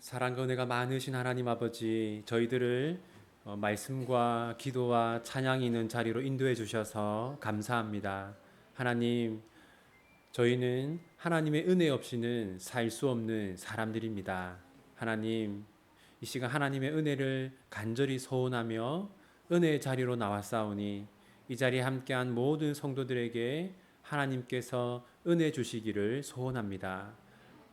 사랑과 은혜가 많으신 하나님 아버지, 저희들을 말씀과 기도와 찬양이 있는 자리로 인도해 주셔서 감사합니다. 하나님, 저희는 하나님의 은혜 없이는 살 수 없는 사람들입니다. 하나님, 이 시간 하나님의 은혜를 간절히 소원하며 은혜의 자리로 나왔사오니 이 자리에 함께한 모든 성도들에게 하나님께서 은혜 주시기를 소원합니다.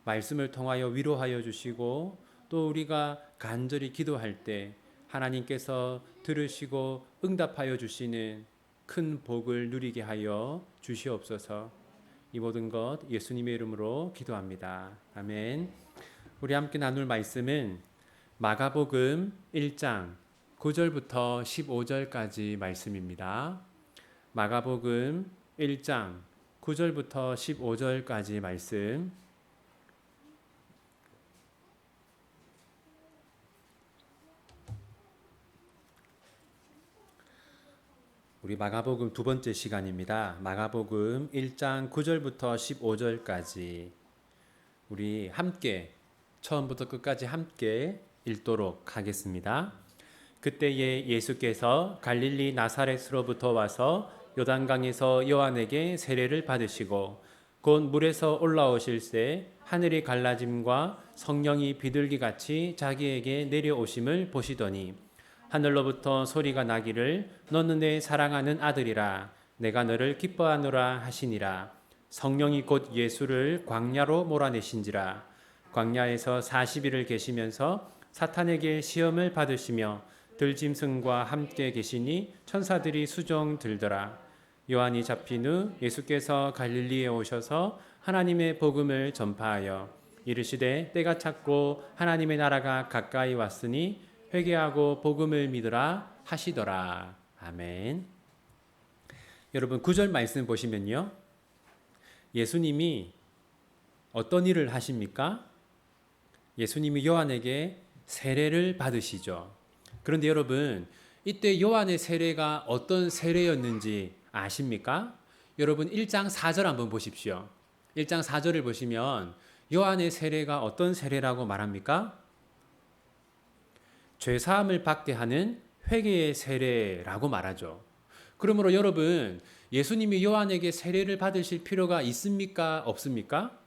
말씀을 통하여 위로하여 주시고 또 우리가 간절히 기도할 때 하나님께서 들으시고 응답하여 주시는 큰 복을 누리게 하여 주시옵소서. 이 모든 것 예수님의 이름으로 기도합니다. 아멘. 우리 함께 나눌 말씀은 마가복음 1장 9절부터 15절까지 말씀입니다. 마가복음 1장 9절부터 15절까지 말씀. 우리 마가복음 두 번째 시간입니다. 마가복음 1장 9절부터 15절까지 우리 함께 처음부터 끝까지 함께 읽도록 하겠습니다. 그때에 예수께서 갈릴리 나사렛으로부터 와서 요단강에서 요한에게 세례를 받으시고 곧 물에서 올라오실새 하늘이 갈라짐과 성령이 비둘기같이 자기에게 내려오심을 보시더니 하늘로부터 소리가 나기를 너는 내 사랑하는 아들이라 내가 너를 기뻐하노라 하시니라. 성령이 곧 예수를 광야로 몰아내신지라. 광야에서 40일을 계시면서 사탄에게 시험을 받으시며 들짐승과 함께 계시니 천사들이 수종 들더라. 요한이 잡힌 후 예수께서 갈릴리에 오셔서 하나님의 복음을 전파하여 이르시되 때가 찼고 하나님의 나라가 가까이 왔으니 회개하고 복음을 믿으라 하시더라. 아멘. 여러분 9절 말씀 보시면요. 예수님이 어떤 일을 하십니까? 예수님이 요한에게 세례를 받으시죠. 그런데 여러분 이때 요한의 세례가 어떤 세례였는지 아십니까? 여러분 1장 4절 한번 보십시오. 1장 4절을 보시면 요한의 세례가 어떤 세례라고 말합니까? 죄사함을 받게 하는 회개의 세례라고 말하죠. 그러므로 여러분 예수님이 요한에게 세례를 받으실 필요가 있습니까? 없습니까?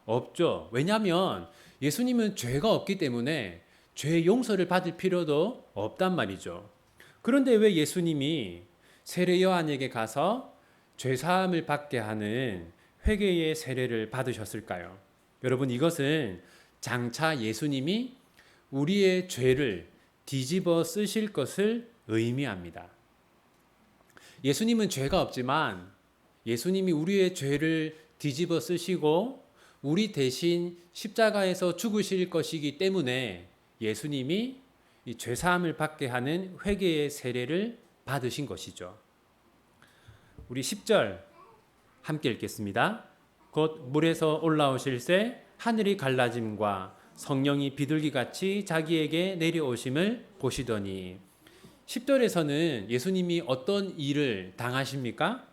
없죠. 왜냐하면 예수님은 죄가 없기 때문에 죄 용서를 받을 필요도 없단 말이죠. 그런데 왜 예수님이 세례 요한에게 가서 죄사함을 받게 하는 회개의 세례를 받으셨을까요? 여러분 이것은 장차 예수님이 우리의 죄를 뒤집어 쓰실 것을 의미합니다. 예수님은 죄가 없지만 예수님이 우리의 죄를 뒤집어 쓰시고 우리 대신 십자가에서 죽으실 것이기 때문에 예수님이 이 죄사함을 받게 하는 회개의 세례를 받으신 것이죠. 우리 10절 함께 읽겠습니다. 곧 물에서 올라오실새 하늘이 갈라짐과 성령이 비둘기같이 자기에게 내려오심을 보시더니 10절에서는 예수님이 어떤 일을 당하십니까?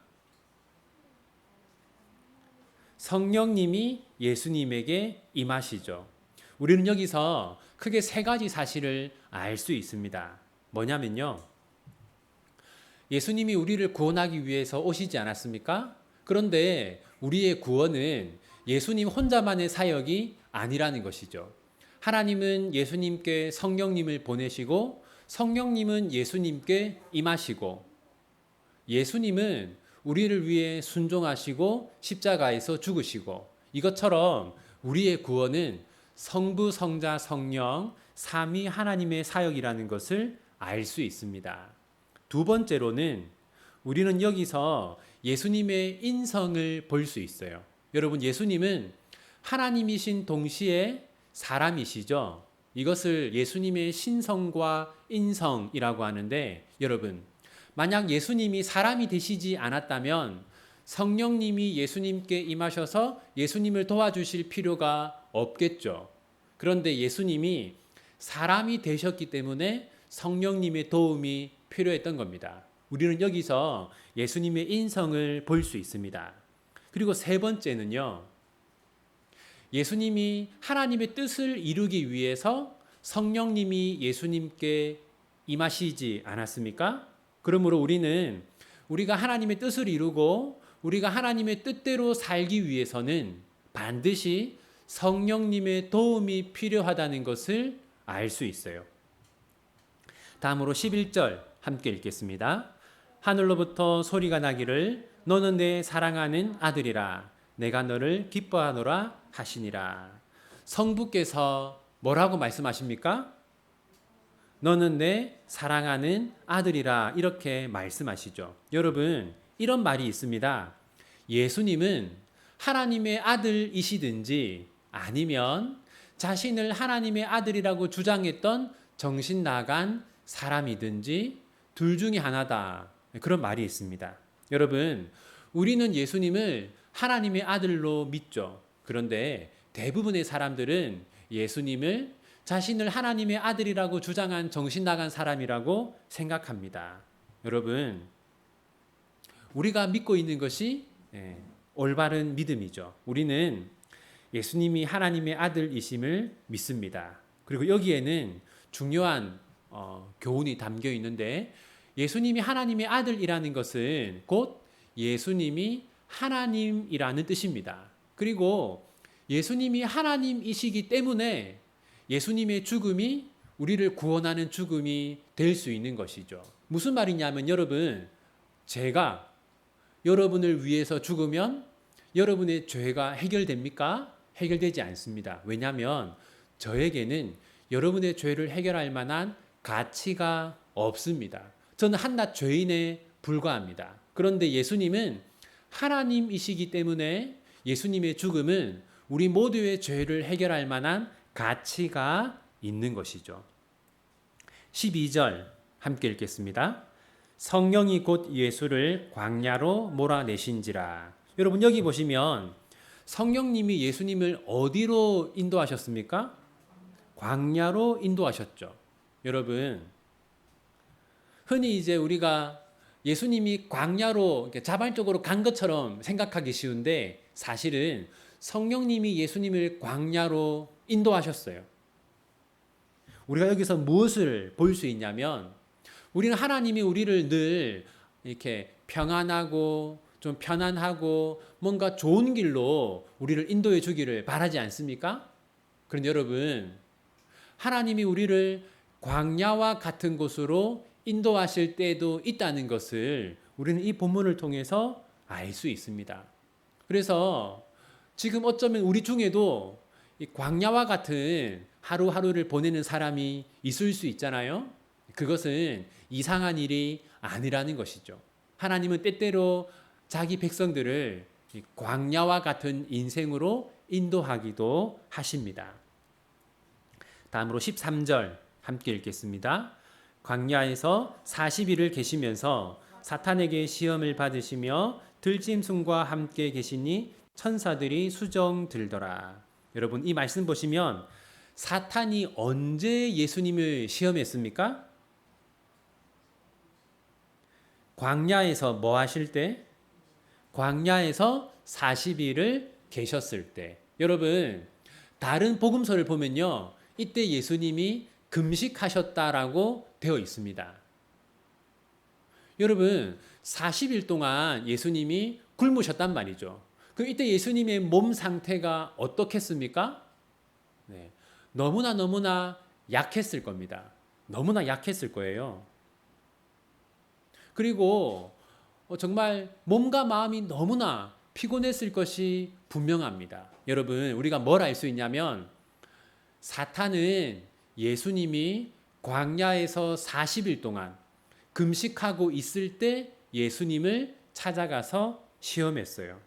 성령님이 예수님에게 임하시죠. 우리는 여기서 크게 세 가지 사실을 알 수 있습니다. 뭐냐면요. 예수님이 우리를 구원하기 위해서 오시지 않았습니까? 그런데 우리의 구원은 예수님 혼자만의 사역이 아니라는 것이죠. 하나님은 예수님께 성령님을 보내시고 성령님은 예수님께 임하시고 예수님은 우리를 위해 순종하시고 십자가에서 죽으시고 이것처럼 우리의 구원은 성부, 성자, 성령 삼위 하나님의 사역이라는 것을 알 수 있습니다. 두 번째로는 우리는 여기서 예수님의 인성을 볼 수 있어요. 여러분 예수님은 하나님이신 동시에 사람이시죠. 이것을 예수님의 신성과 인성이라고 하는데 여러분 만약 예수님이 사람이 되시지 않았다면 성령님이 예수님께 임하셔서 예수님을 도와주실 필요가 없겠죠. 그런데 예수님이 사람이 되셨기 때문에 성령님의 도움이 필요했던 겁니다. 우리는 여기서 예수님의 인성을 볼 수 있습니다. 그리고 세 번째는요. 예수님이 하나님의 뜻을 이루기 위해서 성령님이 예수님께 임하시지 않았습니까? 그러므로 우리는 우리가 하나님의 뜻을 이루고 우리가 하나님의 뜻대로 살기 위해서는 반드시 성령님의 도움이 필요하다는 것을 알 수 있어요. 다음으로 11절 함께 읽겠습니다. 하늘로부터 소리가 나기를 너는 내 사랑하는 아들이라 내가 너를 기뻐하노라 하시니라. 성부께서 뭐라고 말씀하십니까? 너는 내 사랑하는 아들이라 이렇게 말씀하시죠. 여러분, 이런 말이 있습니다. 예수님은 하나님의 아들이시든지 아니면 자신을 하나님의 아들이라고 주장했던 정신 나간 사람이든지 둘 중에 하나다. 그런 말이 있습니다. 여러분, 우리는 예수님을 하나님의 아들로 믿죠. 그런데 대부분의 사람들은 예수님을 자신을 하나님의 아들이라고 주장한 정신 나간 사람이라고 생각합니다. 여러분, 우리가 믿고 있는 것이 올바른 믿음이죠. 우리는 예수님이 하나님의 아들이심을 믿습니다. 그리고 여기에는 중요한 교훈이 담겨 있는데 예수님이 하나님의 아들이라는 것은 곧 예수님이 하나님이라는 뜻입니다. 그리고 예수님이 하나님이시기 때문에 예수님의 죽음이 우리를 구원하는 죽음이 될 수 있는 것이죠. 무슨 말이냐면 여러분, 제가 여러분을 위해서 죽으면 여러분의 죄가 해결됩니까? 해결되지 않습니다. 왜냐하면 저에게는 여러분의 죄를 해결할 만한 가치가 없습니다. 저는 한낱 죄인에 불과합니다. 그런데 예수님은 하나님이시기 때문에 예수님의 죽음은 우리 모두의 죄를 해결할 만한 가치가 있는 것이죠. 12절 함께 읽겠습니다. 성령이 곧 예수를 광야로 몰아내신지라. 여러분 여기 보시면 성령님이 예수님을 어디로 인도하셨습니까? 광야로 인도하셨죠. 여러분, 흔히 이제 우리가 예수님이 광야로 자발적으로 간 것처럼 생각하기 쉬운데 사실은 성령님이 예수님을 광야로 인도하셨어요. 우리가 여기서 무엇을 볼 수 있냐면 우리는 하나님이 우리를 늘 이렇게 평안하고 좀 편안하고 뭔가 좋은 길로 우리를 인도해 주기를 바라지 않습니까? 그런데 여러분, 하나님이 우리를 광야와 같은 곳으로 인도하실 때도 있다는 것을 우리는 이 본문을 통해서 알 수 있습니다. 그래서 지금 어쩌면 우리 중에도 이 광야와 같은 하루하루를 보내는 사람이 있을 수 있잖아요. 그것은 이상한 일이 아니라는 것이죠. 하나님은 때때로 자기 백성들을 광야와 같은 인생으로 인도하기도 하십니다. 다음으로 13절 함께 읽겠습니다. 광야에서 40일을 계시면서 사탄에게 시험을 받으시며 들짐승과 함께 계시니 천사들이 수정 들더라. 여러분 이 말씀 보시면 사탄이 언제 예수님을 시험했습니까? 광야에서 뭐 하실 때? 광야에서 40일을 계셨을 때. 여러분 다른 복음서를 보면요, 이때 예수님이 금식하셨다라고 되어 있습니다. 여러분 40일 동안 예수님이 굶으셨단 말이죠. 그럼 이때 예수님의 몸 상태가 어떻겠습니까? 네, 너무나 약했을 겁니다. 너무나 약했을 거예요. 그리고 정말 몸과 마음이 너무나 피곤했을 것이 분명합니다. 여러분 우리가 뭘 알 수 있냐면 사탄은 예수님이 광야에서 40일 동안 금식하고 있을 때 예수님을 찾아가서 시험했어요.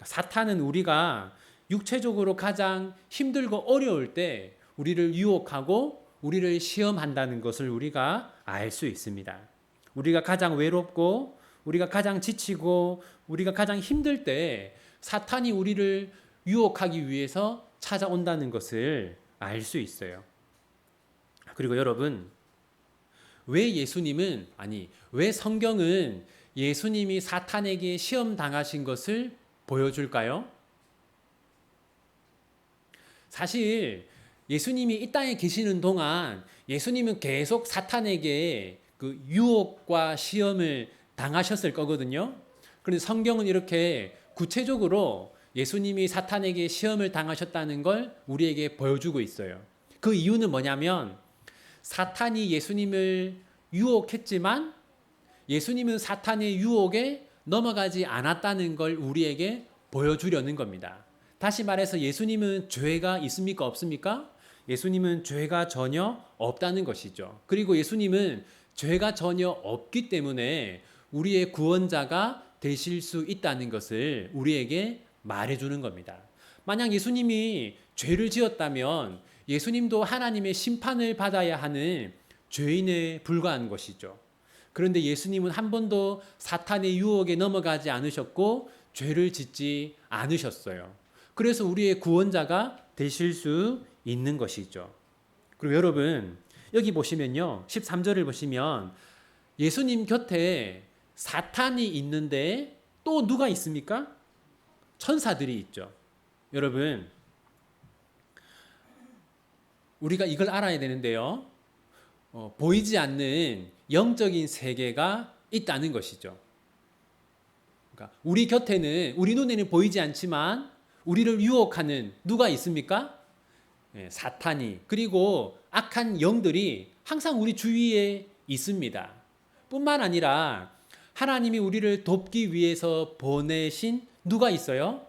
사탄은 우리가 육체적으로 가장 힘들고 어려울 때 우리를 유혹하고 우리를 시험한다는 것을 우리가 알 수 있습니다. 우리가 가장 외롭고 우리가 가장 지치고 우리가 가장 힘들 때 사탄이 우리를 유혹하기 위해서 찾아온다는 것을 알 수 있어요. 그리고 여러분, 왜 성경은 예수님이 사탄에게 시험 당하신 것을 보여줄까요? 사실 예수님이 이 땅에 계시는 동안 예수님은 계속 사탄에게 그 유혹과 시험을 당하셨을 거거든요. 그런데 성경은 이렇게 구체적으로 예수님이 사탄에게 시험을 당하셨다는 걸 우리에게 보여주고 있어요. 그 이유는 뭐냐면 사탄이 예수님을 유혹했지만 예수님은 사탄의 유혹에 넘어가지 않았다는 걸 우리에게 보여주려는 겁니다. 다시 말해서 예수님은 죄가 있습니까? 없습니까? 예수님은 죄가 전혀 없다는 것이죠. 그리고 예수님은 죄가 전혀 없기 때문에 우리의 구원자가 되실 수 있다는 것을 우리에게 말해주는 겁니다. 만약 예수님이 죄를 지었다면 예수님도 하나님의 심판을 받아야 하는 죄인에 불과한 것이죠. 그런데 예수님은 한 번도 사탄의 유혹에 넘어가지 않으셨고 죄를 짓지 않으셨어요. 그래서 우리의 구원자가 되실 수 있는 것이죠. 그리고 여러분 여기 보시면요. 13절을 보시면 예수님 곁에 사탄이 있는데 또 누가 있습니까? 천사들이 있죠. 여러분 우리가 이걸 알아야 되는데요. 보이지 않는 영적인 세계가 있다는 것이죠. 그러니까 우리 곁에는 우리 눈에는 보이지 않지만 우리를 유혹하는 누가 있습니까? 사탄이 그리고 악한 영들이 항상 우리 주위에 있습니다. 뿐만 아니라 하나님이 우리를 돕기 위해서 보내신 누가 있어요?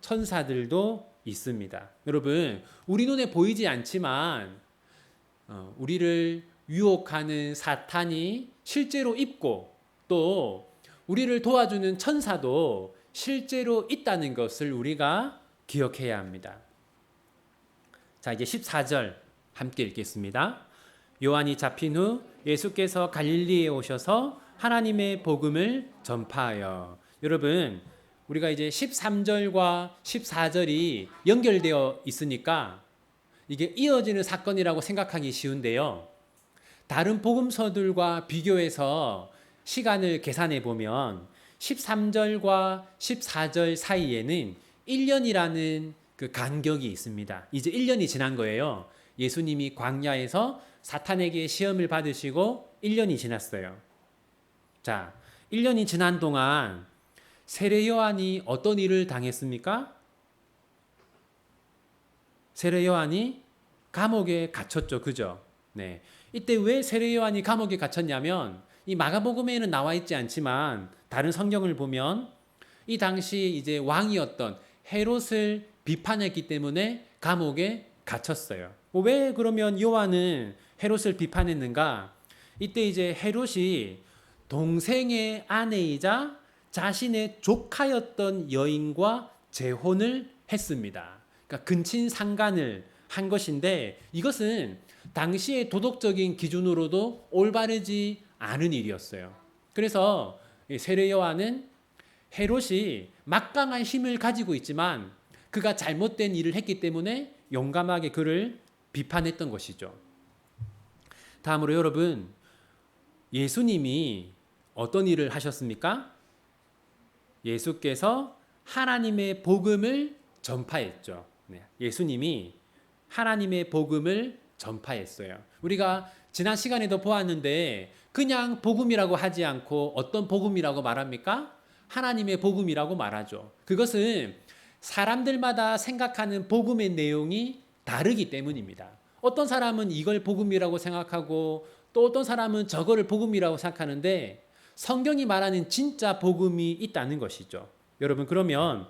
천사들도 있습니다. 여러분 우리 눈에 보이지 않지만 우리를 유혹하는 사탄이 실제로 있고 또 우리를 도와주는 천사도 실제로 있다는 것을 우리가 기억해야 합니다. 자, 이제 14절 함께 읽겠습니다. 요한이 잡힌 후 예수께서 갈릴리에 오셔서 하나님의 복음을 전파하여. 여러분, 우리가 이제 13절과 14절이 연결되어 있으니까 이게 이어지는 사건이라고 생각하기 쉬운데요. 다른 복음서들과 비교해서 시간을 계산해 보면 13절과 14절 사이에는 1년이라는 그 간격이 있습니다. 이제 1년이 지난 거예요. 예수님이 광야에서 사탄에게 시험을 받으시고 1년이 지났어요. 자, 1년이 지난 동안 세례 요한이 어떤 일을 당했습니까? 세례 요한이 감옥에 갇혔죠. 그죠? 네. 이때 왜 세례 요한이 감옥에 갇혔냐면 이 마가복음에는 나와 있지 않지만 다른 성경을 보면 이 당시 이제 왕이었던 헤롯을 비판했기 때문에 감옥에 갇혔어요. 왜 그러면 요한은 헤롯을 비판했는가? 이때 이제 헤롯이 동생의 아내이자 자신의 조카였던 여인과 재혼을 했습니다. 그러니까 근친상간을 한 것인데 이것은 당시의 도덕적인 기준으로도 올바르지 않은 일이었어요. 그래서 세례 요한은 헤롯이 막강한 힘을 가지고 있지만 그가 잘못된 일을 했기 때문에 용감하게 그를 비판했던 것이죠. 다음으로 여러분, 예수님이 어떤 일을 하셨습니까? 예수께서 하나님의 복음을 전파했죠. 예수님이 하나님의 복음을 전파했어요. 우리가 지난 시간에도 보았는데 그냥 복음이라고 하지 않고 어떤 복음이라고 말합니까? 하나님의 복음이라고 말하죠. 그것은 사람들마다 생각하는 복음의 내용이 다르기 때문입니다. 어떤 사람은 이걸 복음이라고 생각하고 또 어떤 사람은 저거를 복음이라고 생각하는데 성경이 말하는 진짜 복음이 있다는 것이죠. 여러분 그러면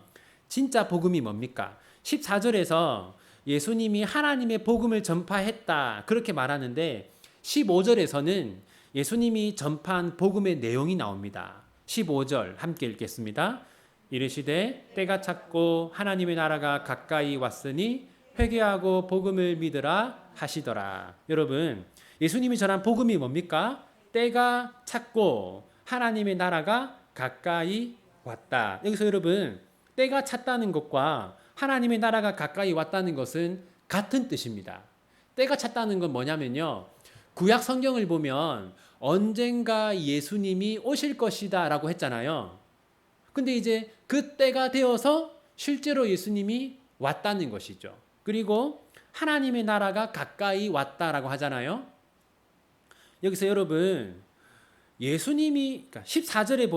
진짜 복음이 뭡니까? 14절에서 예수님이 하나님의 복음을 전파했다 그렇게 말하는데 15절에서는 예수님이 전파한 복음의 내용이 나옵니다. 15절 함께 읽겠습니다. 이르시되 때가 찼고 하나님의 나라가 가까이 왔으니 회개하고 복음을 믿으라 하시더라. 여러분 예수님이 전한 복음이 뭡니까? 때가 찼고 하나님의 나라가 가까이 왔다. 여기서 여러분 때가 찼다는 것과 하나님의 나라가 가까이 왔다는 것은 같은 뜻입니다. 때가 찼다는 건 뭐냐면요. 구약 성경을 보면 언젠가 예수님이 오실 것이다 라고 했잖아요. 근데 이제 그 때가 되어서 실제로 예수님이 왔다는 것이죠. 그리고 하나님의 나라가 가까이 왔다라고 하잖아요. 여기서 여러분 예수님이 그러니까 14절에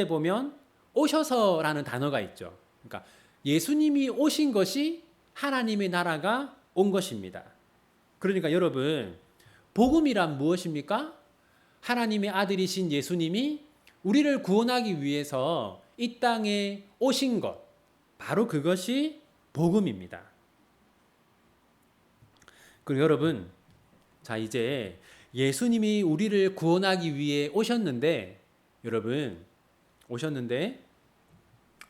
보면 오셔서라는 단어가 있죠. 그러니까 예수님이 오신 것이 하나님의 나라가 온 것입니다. 그러니까 여러분 복음이란 무엇입니까? 하나님의 아들이신 예수님이 우리를 구원하기 위해서 이 땅에 오신 것, 바로 그것이 복음입니다. 그리고 여러분, 자 이제 예수님이 우리를 구원하기 위해 오셨는데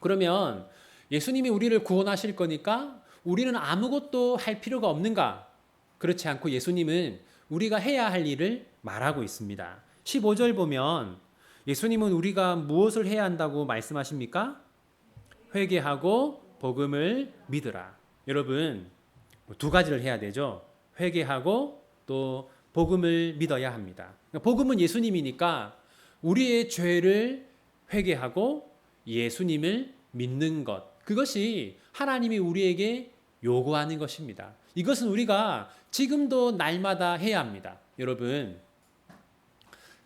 그러면 예수님이 우리를 구원하실 거니까 우리는 아무것도 할 필요가 없는가? 그렇지 않고 예수님은 우리가 해야 할 일을 말하고 있습니다. 15절 보면 예수님은 우리가 무엇을 해야 한다고 말씀하십니까? 회개하고 복음을 믿으라. 여러분, 두 가지를 해야 되죠. 회개하고 또 복음을 믿어야 합니다. 복음은 예수님이니까 우리의 죄를 회개하고 예수님을 믿는 것. 그것이 하나님이 우리에게 요구하는 것입니다. 이것은 우리가 지금도 날마다 해야 합니다. 여러분,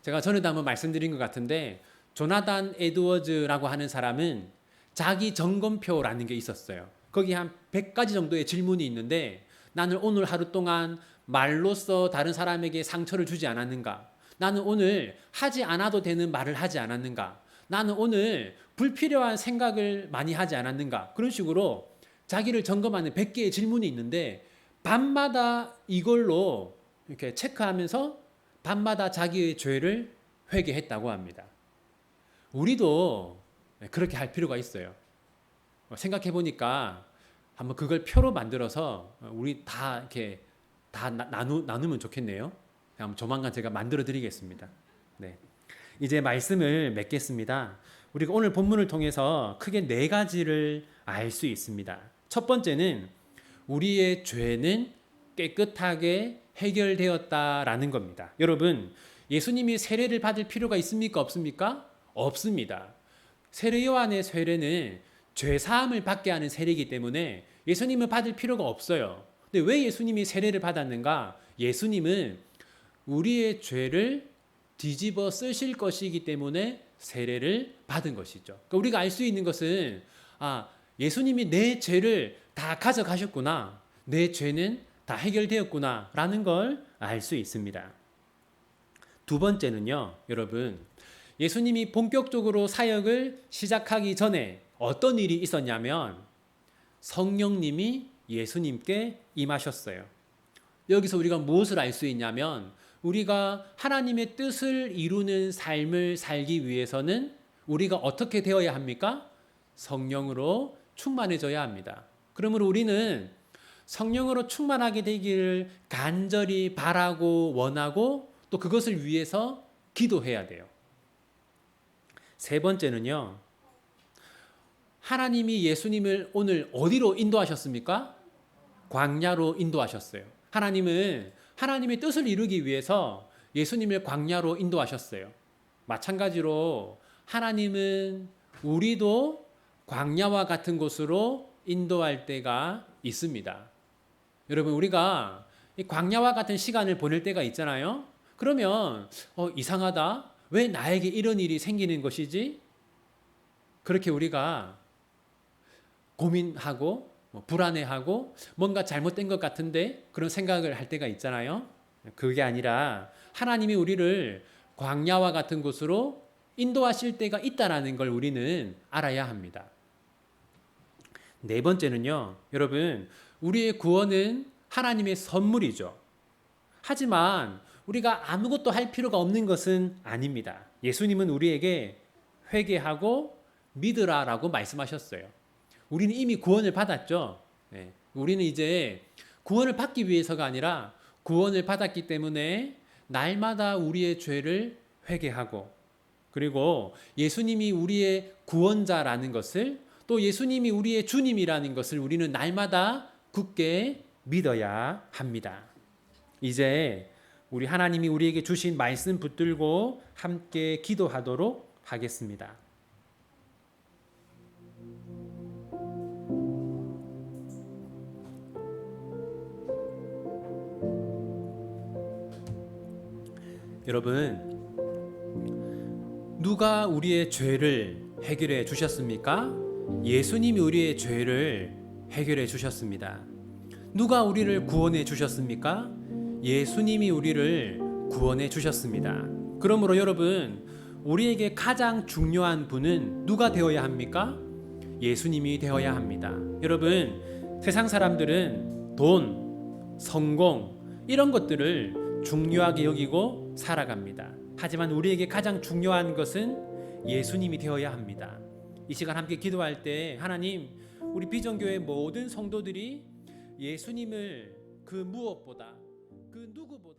제가 전에도 한번 말씀드린 것 같은데 조나단 에드워즈라고 하는 사람은 자기 점검표라는 게 있었어요. 거기 한 100가지 정도의 질문이 있는데 나는 오늘 하루 동안 말로써 다른 사람에게 상처를 주지 않았는가? 나는 오늘 하지 않아도 되는 말을 하지 않았는가? 나는 오늘 불필요한 생각을 많이 하지 않았는가? 그런 식으로 자기를 점검하는 100개의 질문이 있는데 밤마다 이걸로 이렇게 체크하면서 밤마다 자기의 죄를 회개했다고 합니다. 우리도 그렇게 할 필요가 있어요. 생각해 보니까 한번 그걸 표로 만들어서 우리 다 이렇게 다 나누면 좋겠네요. 한번 조만간 제가 만들어 드리겠습니다. 네. 이제 말씀을 맺겠습니다. 우리가 오늘 본문을 통해서 크게 네 가지를 알 수 있습니다. 첫 번째는 우리의 죄는 깨끗하게 해결되었다라는 겁니다. 여러분, 예수님이 세례를 받을 필요가 있습니까? 없습니까? 없습니다. 세례 요한의 세례는 죄 사함을 받게 하는 세례이기 때문에 예수님은 받을 필요가 없어요. 근데 왜 예수님이 세례를 받았는가? 예수님은 우리의 죄를 뒤집어 쓰실 것이기 때문에 세례를 받은 것이죠. 그러니까 우리가 알 수 있는 것은 예수님이 내 죄를 다 가져가셨구나. 내 죄는 다 해결되었구나 라는 걸 알 수 있습니다. 두 번째는요, 여러분, 예수님이 본격적으로 사역을 시작하기 전에 어떤 일이 있었냐면 성령님이 예수님께 임하셨어요. 여기서 우리가 무엇을 알 수 있냐면 우리가 하나님의 뜻을 이루는 삶을 살기 위해서는 우리가 어떻게 되어야 합니까? 성령으로 충만해져야 합니다. 그러므로 우리는 성령으로 충만하게 되기를 간절히 바라고 원하고 또 그것을 위해서 기도해야 돼요. 세 번째는요, 하나님이 예수님을 오늘 어디로 인도하셨습니까? 광야로 인도하셨어요. 하나님은 하나님의 뜻을 이루기 위해서 예수님을 광야로 인도하셨어요. 마찬가지로 하나님은 우리도 광야와 같은 곳으로 인도할 때가 있습니다. 여러분, 우리가 이 광야와 같은 시간을 보낼 때가 있잖아요. 그러면 이상하다. 왜 나에게 이런 일이 생기는 것이지? 그렇게 우리가 고민하고 불안해하고 뭔가 잘못된 것 같은데 그런 생각을 할 때가 있잖아요. 그게 아니라 하나님이 우리를 광야와 같은 곳으로 인도하실 때가 있다라는 걸 우리는 알아야 합니다. 네 번째는요, 여러분, 우리의 구원은 하나님의 선물이죠. 하지만 우리가 아무것도 할 필요가 없는 것은 아닙니다. 예수님은 우리에게 회개하고 믿으라라고 말씀하셨어요. 우리는 이미 구원을 받았죠. 네. 우리는 이제 구원을 받기 위해서가 아니라 구원을 받았기 때문에 날마다 우리의 죄를 회개하고 그리고 예수님이 우리의 구원자라는 것을 또 예수님이 우리의 주님이라는 것을 우리는 날마다 굳게 믿어야 합니다. 이제 우리 하나님이 우리에게 주신 말씀 붙들고 함께 기도하도록 하겠습니다. 여러분, 누가 우리의 죄를 해결해 주셨습니까? 예수님이 우리의 죄를 해결해 주셨습니다. 누가 우리를 구원해 주셨습니까? 예수님이 우리를 구원해 주셨습니다. 그러므로 여러분, 우리에게 가장 중요한 분은 누가 되어야 합니까? 예수님이 되어야 합니다. 여러분, 세상 사람들은 돈, 성공 이런 것들을 중요하게 여기고 살아갑니다. 하지만 우리에게 가장 중요한 것은 예수님이 되어야 합니다. 이 시간 함께 기도할 때 하나님, 우리 비전교회 모든 성도들이 예수님을 그 무엇보다 그 누구보다